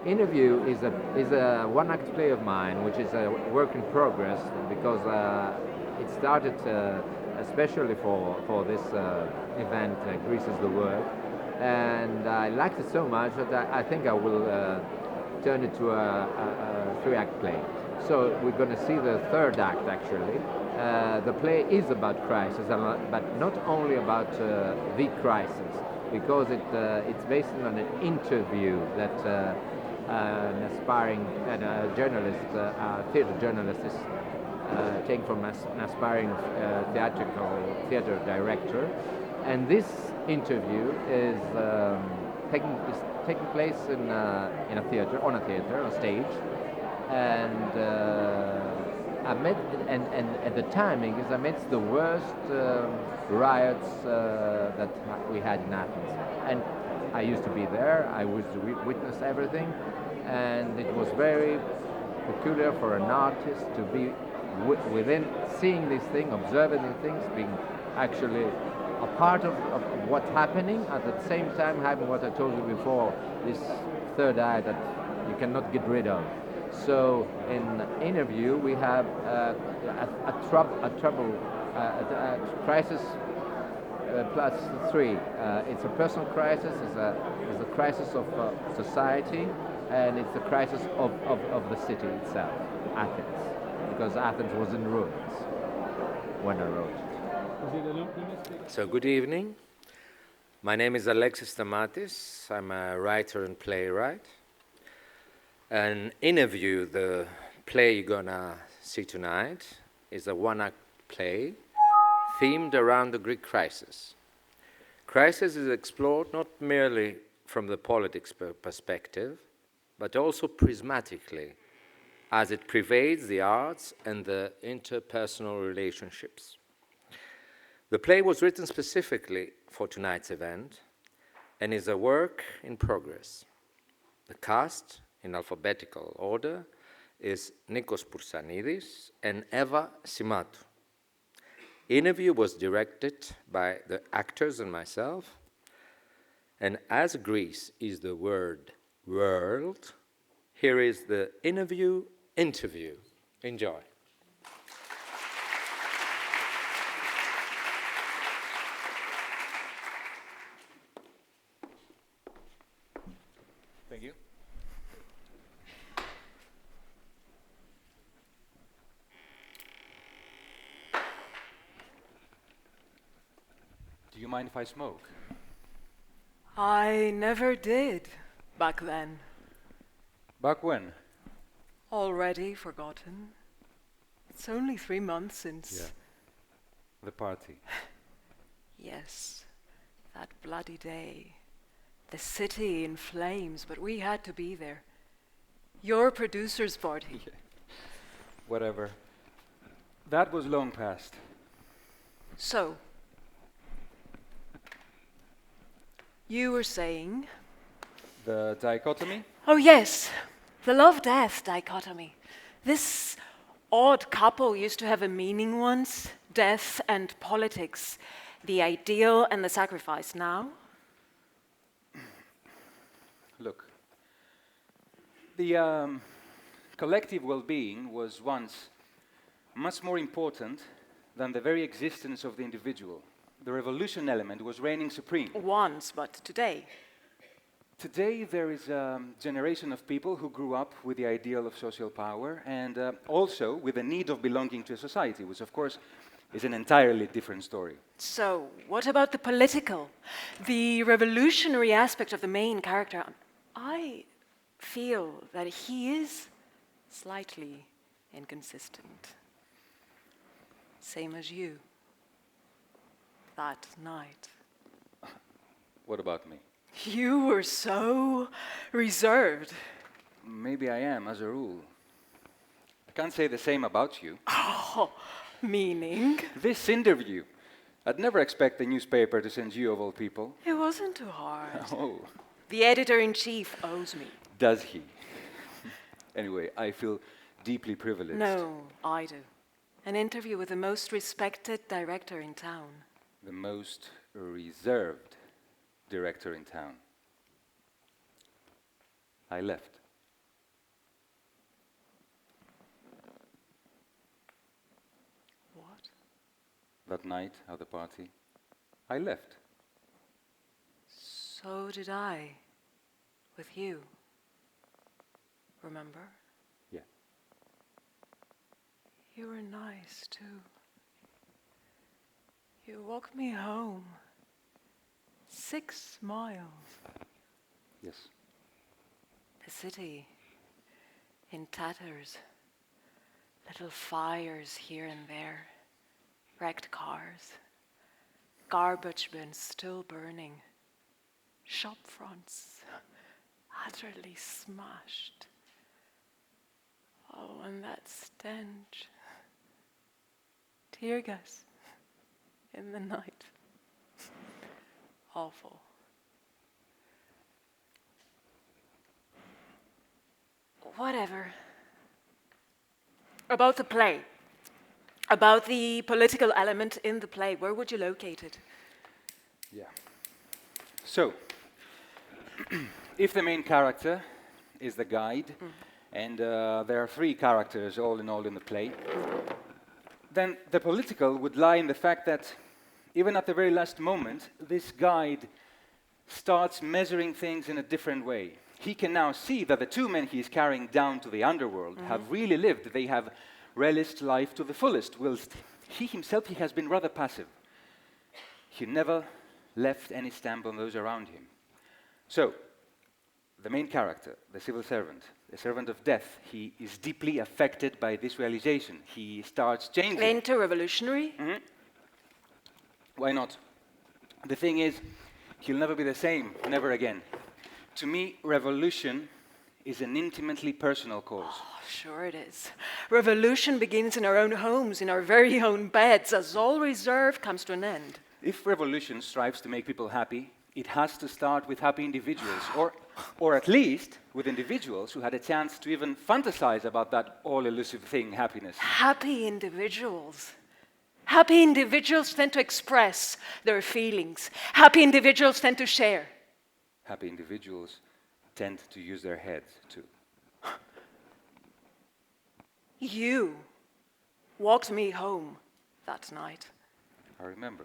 Interview is a one-act play of mine, which is a work in progress because it started especially for this event, Greece is the Word, and I liked it so much that I think I will turn it to a three-act play. So we're going to see the third act actually. The play is about crisis, but not only about the crisis, because it's based on an interview that an aspiring journalist, theater journalist, is taken from an aspiring theater director, and this interview is taking place in a theater, on a stage, and the timing is amidst the worst riots that we had in Athens, and I used to be there. I was to witness everything, and it was very peculiar for an artist to be within, seeing these things, observing these things, being actually a part of what's happening, at the same time having what I told you before, this third eye that you cannot get rid of. So in Interview we have a crisis plus three. It's a personal crisis, it's a crisis of society, and it's the crisis of the city itself, Athens, because Athens was in ruins when I wrote it. So good evening. My name is Alexis Stamatis. I'm a writer and playwright. An Interview, the play you're gonna see tonight, is a one-act play themed around the Greek crisis. Crisis is explored not merely from the politics perspective, but also prismatically, as it pervades the arts and the interpersonal relationships. The play was written specifically for tonight's event and is a work in progress. The cast, in alphabetical order, is Nikos Poursanidis and Eva Simatou. Interview was directed by the actors and myself, and as Greece is the word world, here is the Innerview-Interview. Enjoy. Thank you. Do you mind if I smoke? I never did back then. Back when? Already forgotten. It's only 3 months since... Yeah. The party. Yes, that bloody day. The city in flames, but we had to be there. Your producer's party. Yeah. Whatever. That was long past. So, you were saying... The dichotomy? Oh yes, the love-death dichotomy. This odd couple used to have a meaning once, death and politics, the ideal and the sacrifice. Now? Look, the collective well-being was once much more important than the very existence of the individual. The revolution element was reigning supreme. Once, but today? Today there is a generation of people who grew up with the ideal of social power and also with the need of belonging to a society, which of course is an entirely different story. So, what about the political, the revolutionary aspect of the main character? I feel that he is slightly inconsistent. Same as you. That night. What about me? You were so reserved. Maybe I am, as a rule. I can't say the same about you. Oh, meaning? This interview. I'd never expect the newspaper to send you, of all people. It wasn't too hard. Oh. The editor-in-chief owes me. Does he? Anyway, I feel deeply privileged. No, I do. An interview with the most respected director in town. The most reserved director in town. I left. that night at the party, I left. So did I. With you. Remember? Yeah. You were nice, too. You walked me home. 6 miles. Yes. The city in tatters. Little fires here and there. Wrecked cars. Garbage bins still burning. Shop fronts utterly smashed. Oh, and that stench. Tear gas in the night. Awful. Whatever. About the play. About the political element in the play. Where would you locate it? Yeah. So, if the main character is the guide, and there are 3 characters all in the play, then the political would lie in the fact that even at the very last moment, this guide starts measuring things in a different way. He can now see that the 2 men he is carrying down to the underworld have really lived. They have relished life to the fullest, whilst he himself, he has been rather passive. He never left any stamp on those around him. So, the main character, the civil servant, the servant of death, he is deeply affected by this realization. He starts changing. Inter-revolutionary? Why not? The thing is, he'll never be the same, never again. To me, revolution is an intimately personal cause. Oh, sure it is. Revolution begins in our own homes, in our very own beds, as all reserve comes to an end. If revolution strives to make people happy, it has to start with happy individuals, or at least with individuals who had a chance to even fantasize about that all-elusive thing, happiness. Happy individuals. Happy individuals tend to express their feelings. Happy individuals tend to share. Happy individuals tend to use their heads, too. You walked me home that night. I remember.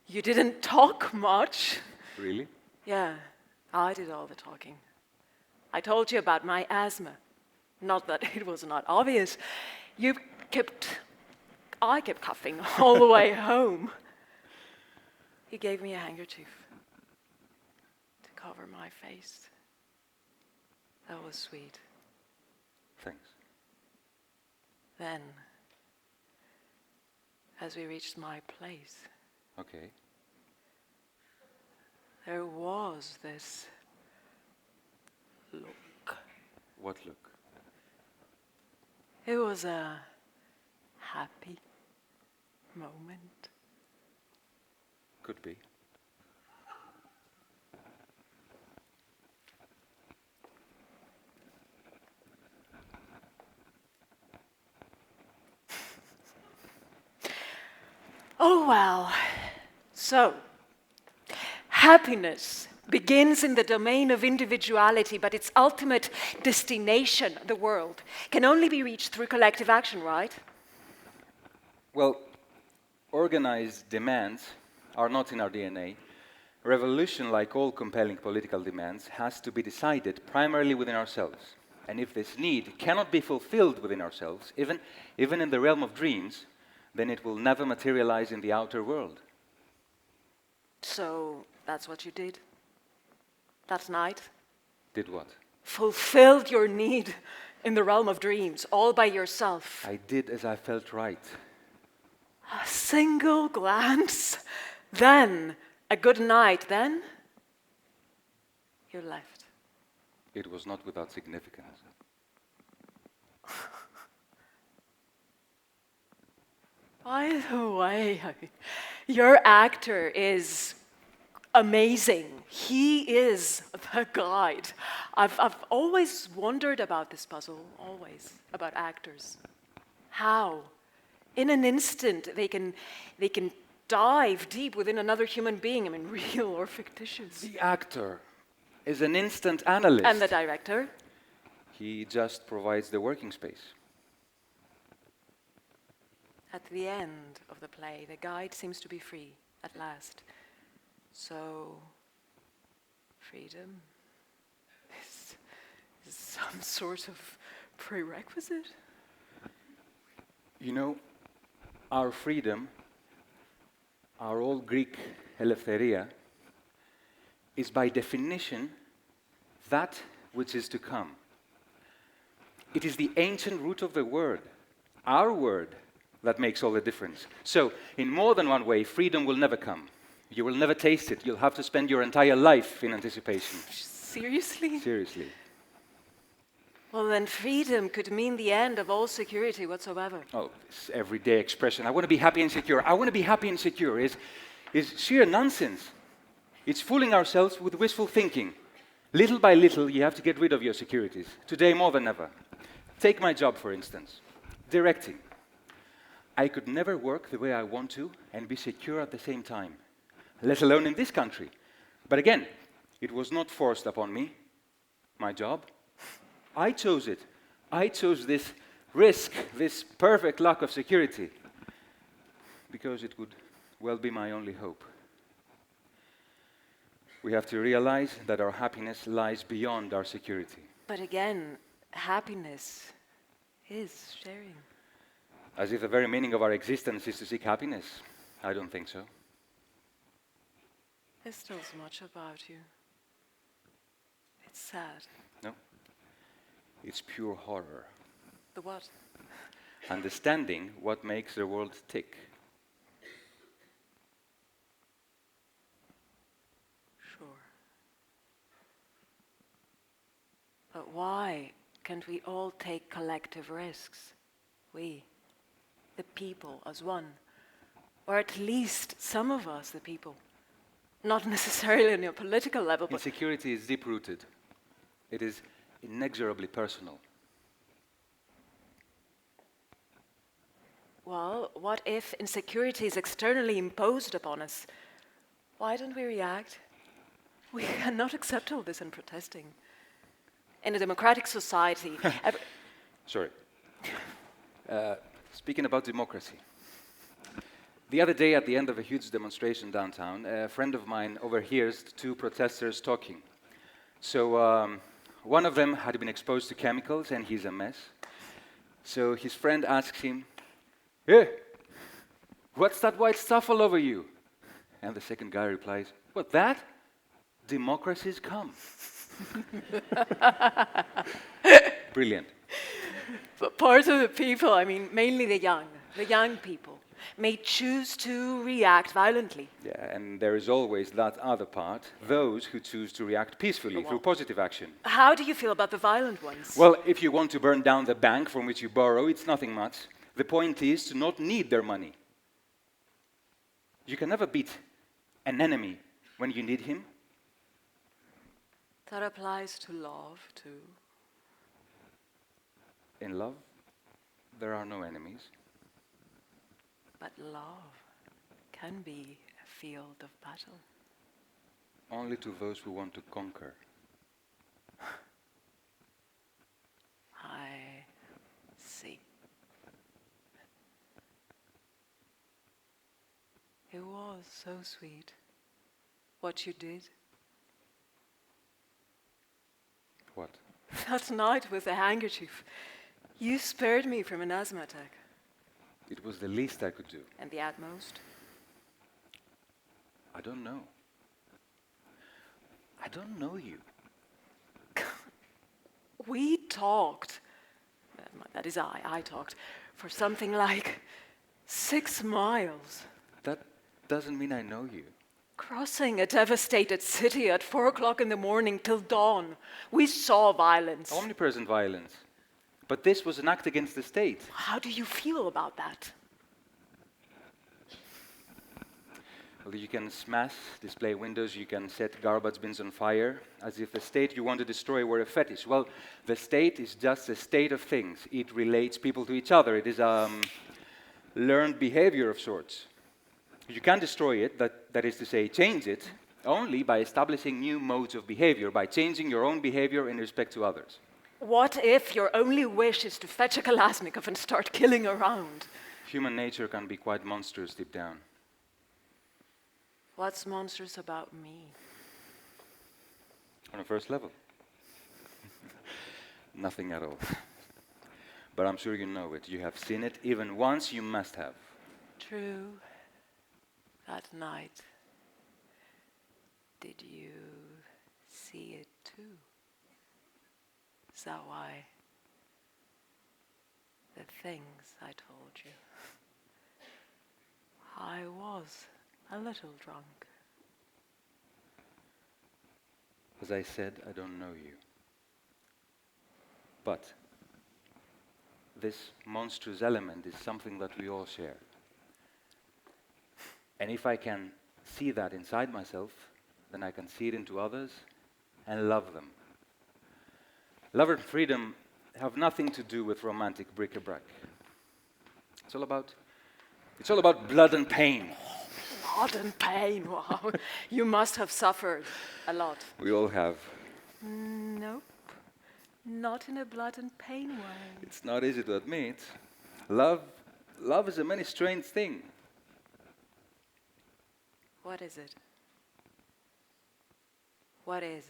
You didn't talk much. Really? Yeah, I did all the talking. I told you about my asthma. Not that it was not obvious. I kept coughing all the way home. He gave me a handkerchief to cover my face. That was sweet. Thanks. Then, as we reached my place, Okay. there was this look. What look? It was a happy moment. Could be. Oh, well. So, happiness begins in the domain of individuality, but its ultimate destination, the world, can only be reached through collective action, right? Well, organized demands are not in our DNA. Revolution, like all compelling political demands, has to be decided primarily within ourselves. And if this need cannot be fulfilled within ourselves, even in the realm of dreams, then it will never materialize in the outer world. So, that's what you did that night? Did what? Fulfilled your need in the realm of dreams, all by yourself. I did as I felt right. A single glance, then a good night, then you left. It was not without significance. By the way, your actor is amazing. He is the guide. I've always wondered about this puzzle, always, about actors. How, in an instant, they can dive deep within another human being, I mean, real or fictitious. The actor is an instant analyst. And the director? He just provides the working space. At the end of the play, the guide seems to be free at last. So, freedom is some sort of prerequisite? You know, our freedom, our old Greek eleftheria, is by definition that which is to come. It is the ancient root of the word, our word, that makes all the difference. So, in more than one way, freedom will never come. You will never taste it. You'll have to spend your entire life in anticipation. Seriously? Seriously. Well, then freedom could mean the end of all security whatsoever. Oh, this everyday expression, I want to be happy and secure. I want to be happy and secure is sheer nonsense. It's fooling ourselves with wishful thinking. Little by little, you have to get rid of your securities. Today more than ever. Take my job, for instance. Directing. I could never work the way I want to and be secure at the same time, let alone in this country. But again, it was not forced upon me, my job. I chose it. I chose this risk, this perfect lack of security, because it would well be my only hope. We have to realize that our happiness lies beyond our security. But again, happiness is sharing. As if the very meaning of our existence is to seek happiness. I don't think so. There's still so much about you. It's sad. No. It's pure horror. The what? Understanding what makes the world tick. Sure. But why can't we all take collective risks? We, the people, as one. Or at least some of us, the people. Not necessarily on a political level, but... Insecurity is deep-rooted. It is inexorably personal. Well, what if insecurity is externally imposed upon us? Why don't we react? We cannot accept all this and protesting. In a democratic society... Sorry. Speaking about democracy. The other day, at the end of a huge demonstration downtown, a friend of mine overhears two protesters talking. So one of them had been exposed to chemicals and he's a mess. So his friend asks him, "Hey, what's that white stuff all over you?" And the second guy replies, "What, that? Democracy's come." Brilliant. But part of the people, I mean, mainly the young people, may choose to react violently. Yeah, and there is always that other part, those who choose to react peacefully through positive action. How do you feel about the violent ones? Well, if you want to burn down the bank from which you borrow, it's nothing much. The point is to not need their money. You can never beat an enemy when you need him. That applies to love, too. In love, there are no enemies. But love can be a field of battle. Only to those who want to conquer. I see. It was so sweet, what you did. What? That night with the handkerchief. You spared me from an asthma attack. It was the least I could do. And the utmost? I don't know. I don't know you. We talked, that is I talked, for something like 6 miles. That doesn't mean I know you. Crossing a devastated city at 4 o'clock in the morning till dawn. We saw violence. Omnipresent violence. But this was an act against the state. How do you feel about that? Well, you can smash display windows, you can set garbage bins on fire, as if the state you want to destroy were a fetish. Well, the state is just a state of things. It relates people to each other. It is learned behavior of sorts. You can destroy it, that is to say, change it, only by establishing new modes of behavior, by changing your own behavior in respect to others. What if your only wish is to fetch a Kalashnikov and start killing around? human nature can be quite monstrous deep down. What's monstrous about me? On a first level. Nothing at all. But I'm sure you know it. You have seen it. Even once you must have. True. That night. Did you see it too? Is that why? The things I told you. I was a little drunk. As I said, I don't know you. But this monstrous element is something that we all share. And if I can see that inside myself, then I can see it into others and love them. Love and freedom have nothing to do with romantic bric-a-brac. It's all about blood and pain. Blood and pain, wow. You must have suffered a lot. We all have. Nope. Not in a blood and pain way. It's not easy to admit. Love is a many strange thing. What is it? What is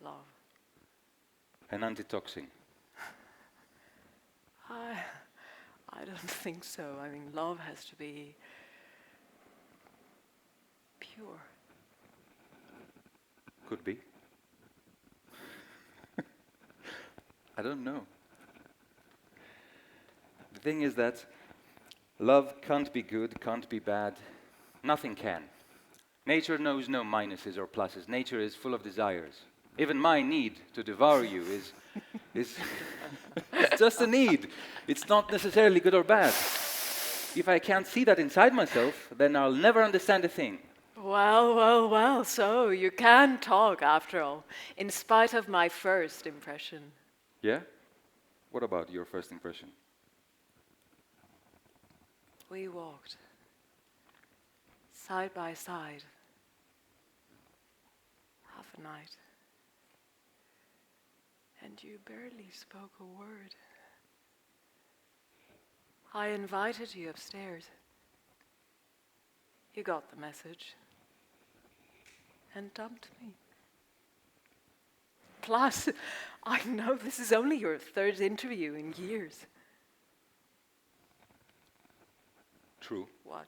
love? An antitoxin. I don't think so. I mean, love has to be pure. Could be. I don't know. The thing is that love can't be good, can't be bad. Nothing can. Nature knows no minuses or pluses. Nature is full of desires. Even my need to devour you is it's just a need. It's not necessarily good or bad. If I can't see that inside myself, then I'll never understand a thing. Well, so you can talk after all, in spite of my first impression. Yeah? What about your first impression? We walked side by side, half a night, and you barely spoke a word. I invited you upstairs. You got the message and dumped me. Plus, I know this is only your third interview in years. True. What?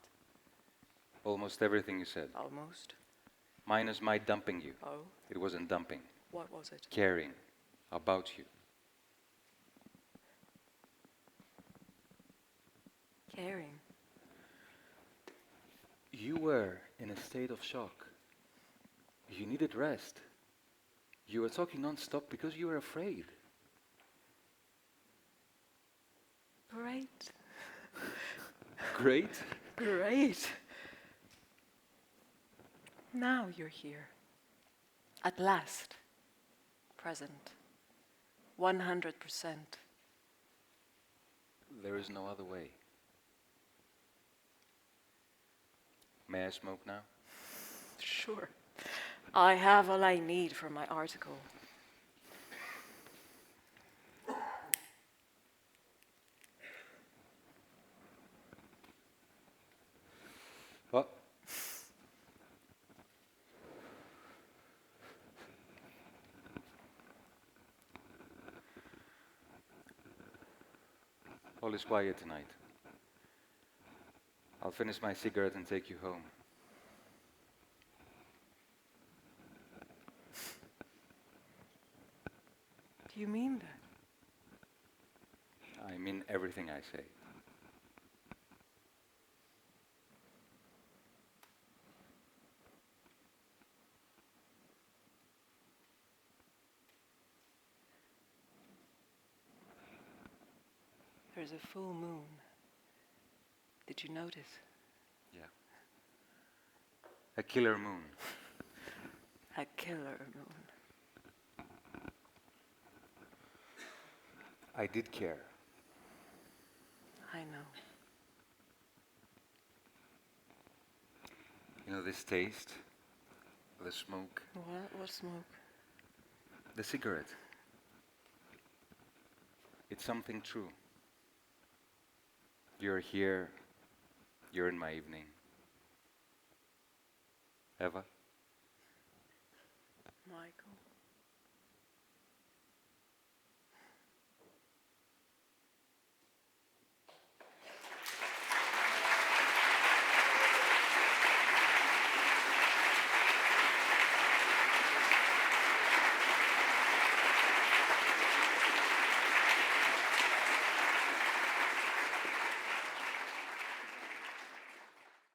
Almost everything you said. Almost. Minus my dumping you. Oh, It wasn't dumping. what was it? Caring about you. Caring. You were in a state of shock. You needed rest. You were talking non-stop because you were afraid. Great. Great. Great. Now you're here. At last. Present. 100%. There is no other way. May I smoke now? Sure. I have all I need for my article. What? All is quiet tonight. I'll finish my cigarette and take you home. Do you mean that? I mean everything I say. There's a full moon. Did you notice? Yeah. A killer moon. A killer moon. I did care. I know. You know this taste, the smoke, What smoke? the cigarette. It's something true. You're here, you're in my evening. Eva?